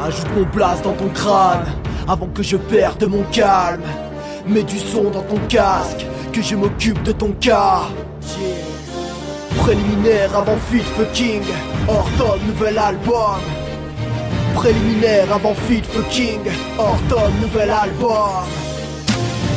Ajoute mon blast dans ton crâne avant que je perde mon calme. Mets du son dans ton casque, que je m'occupe de ton cas. Préliminaire avant Feed Fucking, Horton nouvel album. Préliminaire avant Feed Fucking, Horton nouvel album.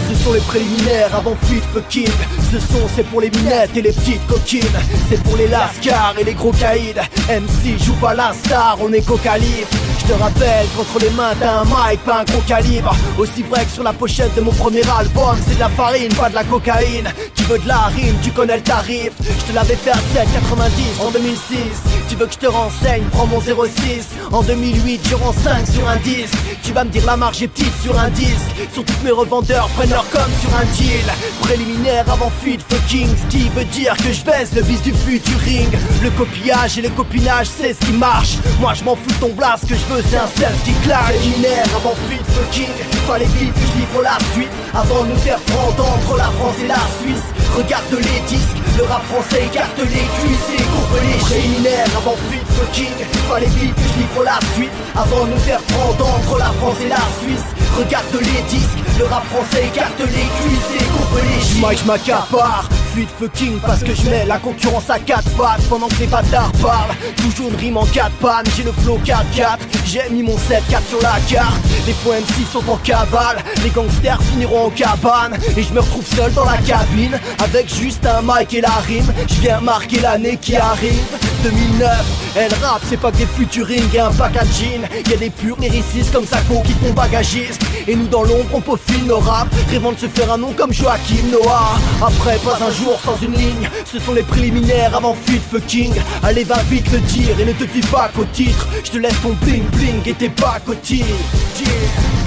Ce sont les préliminaires avant Feed Fucking. Ce son c'est pour les minettes et les petites coquines. C'est pour les lascars et les gros caïds. MC joue pas la star, on est co-calibre. Je te rappelle qu'entre les mains t'as un mic, pas un gros calibre. Aussi vrai que sur la pochette de mon premier album, c'est de la farine, pas de la cocaïne. Tu veux de la rime, tu connais le tarif. Je te l'avais fait à 7,90 en 2006. Tu veux que je te renseigne, prends mon 06. En 2008 je rends 5 sur un disque. Tu vas me dire la marge est petite sur un disque. Sur tous mes revendeurs prennent leur com sur un deal. Préliminaire avant Feed Fucking, ce qui veut dire que je baisse le bis du futuring. Le copillage et le copinage c'est ce qui marche. Moi je m'en fous de ton blast, ce que je veux c'est un self qui claque. Préliminaire avant Feed Fucking, fallait vite que je livre la suite avant de nous faire prendre entre la France et la Suisse. Regarde les disques, le rap français écarte les cuisses et courbe les préliminaires avant Feed Fucking, fallait vite que je livre la suite avant de nous faire prendre entre la France et la Suisse. Regarde les disques, le rap français écarte les cuisses et courbe les chiffres. Moi je m'accapare Feed Fucking parce que je mets la concurrence à 4 pattes pendant que les bâtards parlent. Toujours une rime en 4 pannes, j'ai le flow 4-4. J'ai mis mon 7-4 sur la carte. Les points MC sont en cavale, les gangsters finiront en cabane. Et je me retrouve seul dans la cabine avec juste un mic et la rime. Je viens marquer l'année qui arrive 2009, elle rap, c'est pas que des futuring et un packaging. Y'a des purs lyricistes comme Sako qui font bagagiste. Et nous dans l'ombre on peaufine nos rap, rêvant de se faire un nom comme Joachim Noah. Après pas un jour sans une ligne, ce sont les préliminaires avant Feed Fucking. Allez va vite le dire et ne te fie pas qu'au titre. Je te laisse ton bling bling et tes bacs au tir.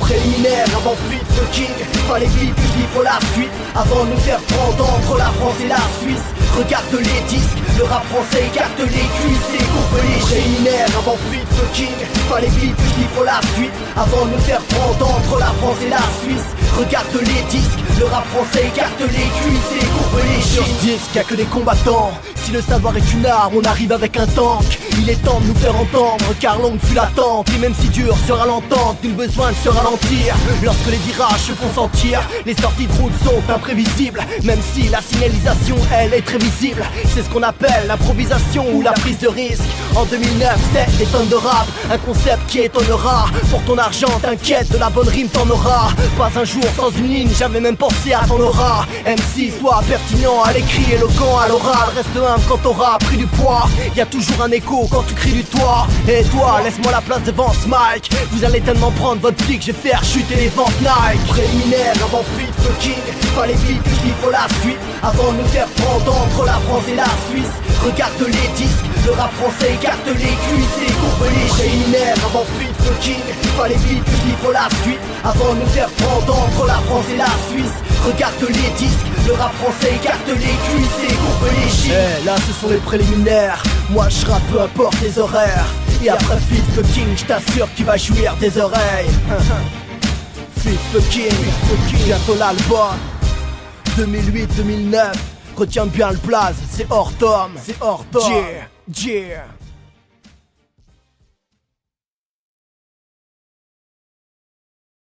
Préliminaire avant Feed Fucking, fallait vite que je livre la suite avant de nous faire prendre entre la France et la Suisse. Regarde les disques, le rap français écarte les cuisses et courbe les préliminaires avant Feed Fucking, fallait vite que je livre la suite avant de nous faire prendre entre la France et la Suisse. Regarde les disques, le rap français écarte les cuisses et courbe les chiffres. Sur ce disque y'a que des combattants. Si le savoir est une arme, on arrive avec un tank. Il est temps de nous faire entendre car longue fut l'attente. Et même si dur sera l'entente, nul besoin de se ralentir. Lorsque les virages se font sentir, les sorties de route sont imprévisibles. Même si la signalisation elle est très visible. C'est ce qu'on appelle l'improvisation ou la prise de risque. En 2009 c'est des tonnes de rap, un concept qui étonnera. Pour ton argent t'inquiète, de la bonne rime t'en auras. Pas un jour sans une ligne, jamais même pensé à ton aura. MC soit pertinent à l'écrit, éloquent à l'oral. Reste humble quand t'auras pris du poids. Y'a toujours un écho quand tu cries du toit. Et toi laisse-moi la place devant ce mic. Vous allez tellement prendre votre pic, je vais faire chuter les ventes Nike. Préliminaire avant Feed Fucking, fallait vite que je livre la suite avant de nous faire prendre entre la France et la Suisse. Regarde les disques, le rap français écarte les cuisses et courbe les préliminaires avant Feed Fucking, fallait vite que je livre la suite avant de nous faire prendre entre la France et la Suisse. Regarde les disques, le rap français écarte les cuisses et courbe les chiffres. Eh là ce sont les préliminaires, moi je rappe peu importe les horaires. Et après Feed Fucking, je t'assure que tu vas jouir des oreilles. Feed Fucking, bientôt l'album 2008-2009. Retiens bien le blaze, c'est Horton, c'est Horton. Yeah, yeah.